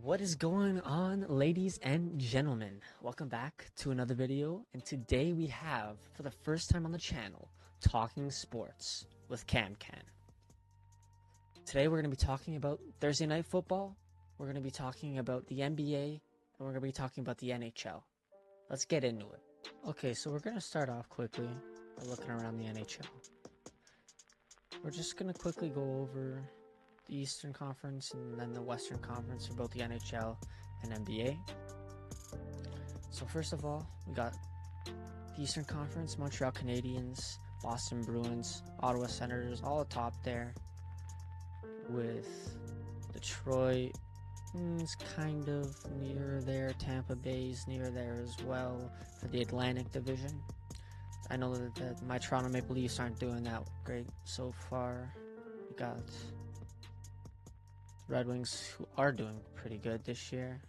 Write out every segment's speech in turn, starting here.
What is going on, ladies and gentlemen? Welcome back to another video, and today we have, for the first time on the channel, Talking Sports with CamCann. Today we're going to be talking about Thursday Night Football, we're going to be talking about the NBA, and we're going to be talking about the NHL. Let's get into it. Okay, so we're going to start off quickly by looking around the NHL. We're just going to quickly go over the Eastern Conference and then the Western Conference for both the NHL and NBA. So first of all, we got the Eastern Conference, Montreal Canadiens, Boston Bruins, Ottawa Senators, all atop there, with Detroit is kind of near there, Tampa Bay's near there as well for the Atlantic Division. I know that my Toronto Maple Leafs aren't doing that great so far. We got Red Wings, who are doing pretty good this year.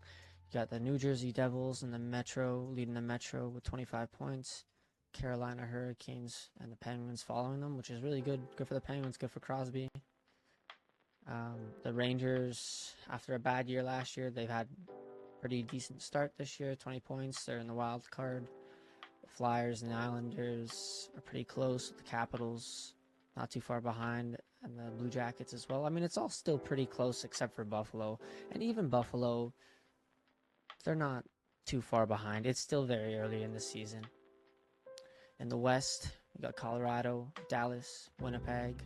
You got the New Jersey Devils and the Metro, leading the Metro with 25 points. Carolina Hurricanes and the Penguins following them, which is really good. Good for the Penguins, good for Crosby. The Rangers, after a bad year last year, they've had a pretty decent start this year, 20 points. They're in the wild card. The Flyers and the Islanders are pretty close with the Capitals, not too far behind, and the Blue Jackets as well. I mean, it's all still pretty close except for Buffalo. And even Buffalo, they're not too far behind. It's still very early in the season. In the West, we got Colorado, Dallas, Winnipeg.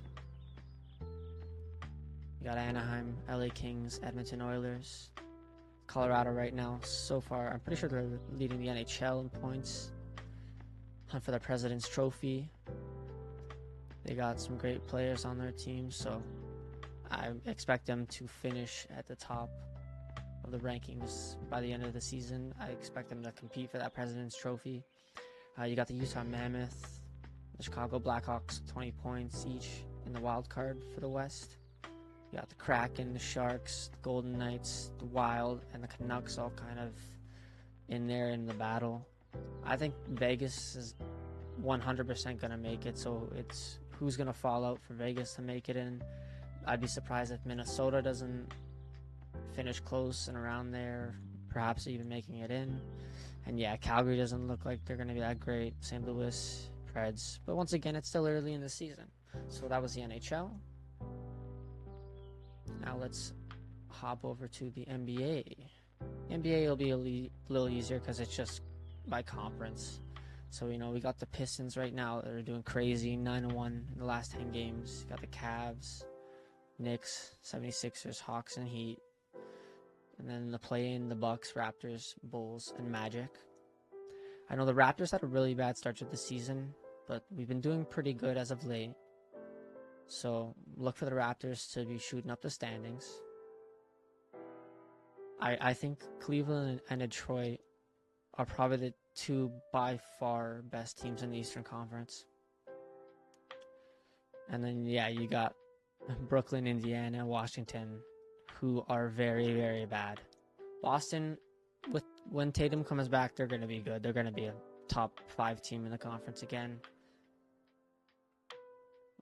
We got Anaheim, LA Kings, Edmonton Oilers. Colorado right now, so far, I'm pretty sure they're leading the NHL in points. Hunt for the President's Trophy. They got some great players on their team, so I expect them to finish at the top of the rankings by the end of the season. I expect them to compete for that President's Trophy. You got the Utah Mammoth, the Chicago Blackhawks, 20 points each in the wild card for the West. You got the Kraken, the Sharks, the Golden Knights, the Wild, and the Canucks all kind of in there in the battle. I think Vegas is 100% going to make it, so it's who's going to fall out for Vegas to make it in. I'd be surprised if Minnesota doesn't finish close and around there, perhaps even making it in. And yeah, Calgary doesn't look like they're going to be that great. St. Louis, Preds. But once again, it's still early in the season. So that was the NHL. Now let's hop over to the NBA. The NBA will be a little easier because it's just by conference. So, you know, we got the Pistons right now that are doing crazy, 9-1 in the last 10 games. You got the Cavs, Knicks, 76ers, Hawks, and Heat. And then the play-in, the Bucks, Raptors, Bulls, and Magic. I know the Raptors had a really bad start to the season, but we've been doing pretty good as of late. So look for the Raptors to be shooting up the standings. I think Cleveland and Detroit are probably the two by far best teams in the Eastern Conference. And then, yeah, you got Brooklyn, Indiana, Washington, who are very, very bad. Boston, when Tatum comes back, they're going to be good. They're going to be a top 5 team in the conference again.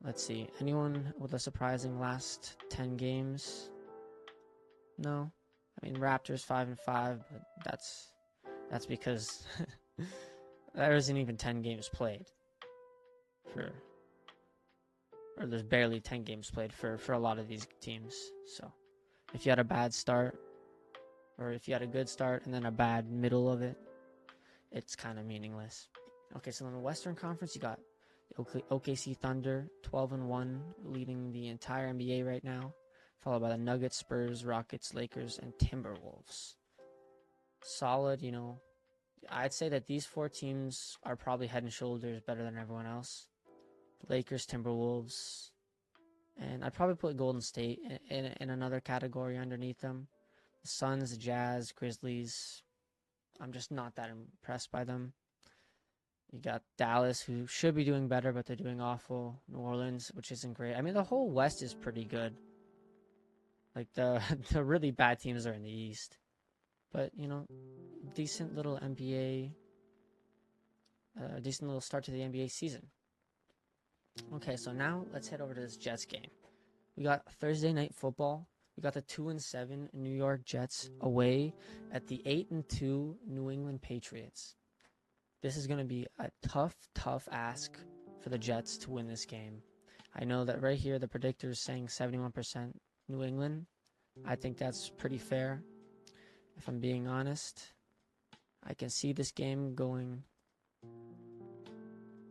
Let's see. Anyone with a surprising last 10 games? No. I mean, Raptors 5-5, but that's because there isn't even 10 games played or there's barely 10 games played for a lot of these teams. So if you had a bad start, or if you had a good start and then a bad middle of it, it's kind of meaningless. Okay, so in the Western Conference, you got OKC Thunder, 12-1, leading the entire NBA right now, followed by the Nuggets, Spurs, Rockets, Lakers, and Timberwolves. Solid, you know. I'd say that these 4 teams are probably head and shoulders better than everyone else. Lakers, Timberwolves, and I'd probably put Golden State in another category underneath them. The Suns, the Jazz, Grizzlies, I'm just not that impressed by them. You got Dallas, who should be doing better, but they're doing awful. New Orleans, which isn't great. I mean, the whole West is pretty good. Like, the really bad teams are in the East. But, you know, decent little start to the NBA season. Okay, so now let's head over to this Jets game. We got Thursday Night Football. We got the 2-7 New York Jets away at the 8-2 New England Patriots. This is going to be a tough ask for the Jets to win this game. I know that right here the predictor is saying 71% New England. I think that's pretty fair. If I'm being honest, I can see this game going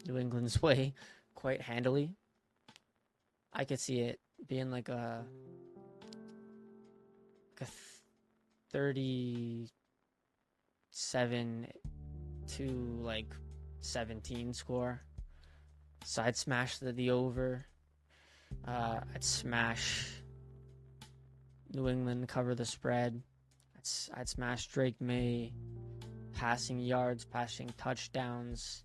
New England's way quite handily. I could see it being like a 37 to like 17 score. So I'd smash the over. I'd smash New England, cover the spread. I'd smash Drake May, passing yards, passing touchdowns.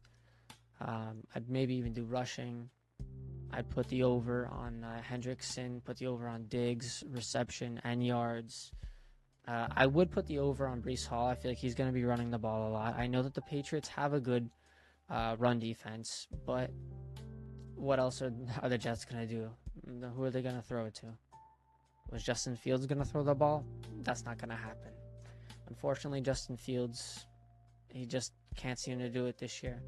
I'd maybe even do rushing. I'd put the over on Hendrickson, put the over on Diggs, reception and yards. I would put the over on Breece Hall. I feel like he's going to be running the ball a lot. I know that the Patriots have a good run defense, but what else are the Jets going to do? Who are they going to throw it to? Was Justin Fields going to throw the ball? That's not going to happen. Unfortunately, Justin Fields, he just can't seem to do it this year.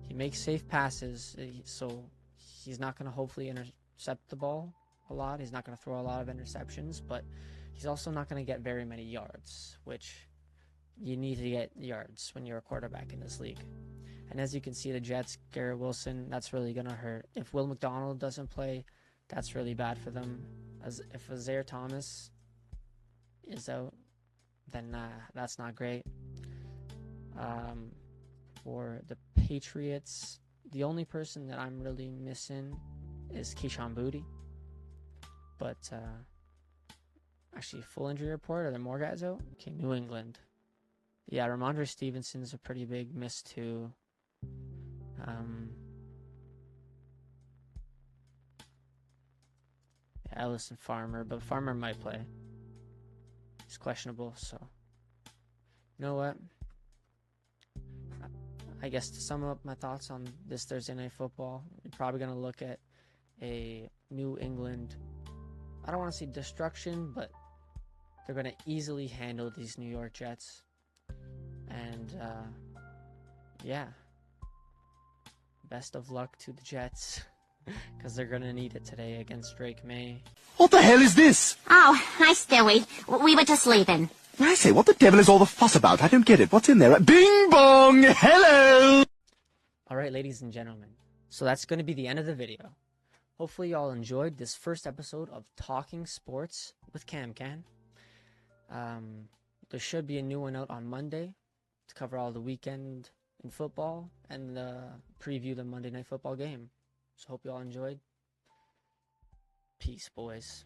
He makes safe passes, so he's not going to hopefully intercept the ball a lot. He's not going to throw a lot of interceptions, but he's also not going to get very many yards, which you need to get yards when you're a quarterback in this league. And as you can see, the Jets, Garrett Wilson, that's really going to hurt. If Will McDonald doesn't play, that's really bad for them. If Isaiah Thomas is out, then that's not great. For the Patriots, the only person that I'm really missing is Keyshawn Boutte. But actually, full injury report. Are there more guys out? Okay, New England. Yeah, Ramondre Stevenson's a pretty big miss too. Ellison Farmer, but Farmer might play. He's questionable, so you know what? I guess to sum up my thoughts on this Thursday Night Football, you're probably going to look at a New England, I don't want to say destruction, but they're going to easily handle these New York Jets. And, yeah, best of luck to the Jets, because they're going to need it today against Drake May. What the hell is this? Oh, hi, Stewie. We were just leaving. I say, what the devil is all the fuss about? I don't get it. What's in there? Bing bong! Hello! All right, ladies and gentlemen. So that's going to be the end of the video. Hopefully y'all enjoyed this first episode of Talking Sports with CamCann. There should be a new one out on Monday to cover all the weekend in football and preview the Monday Night Football game. So hope y'all enjoyed. Peace, boys.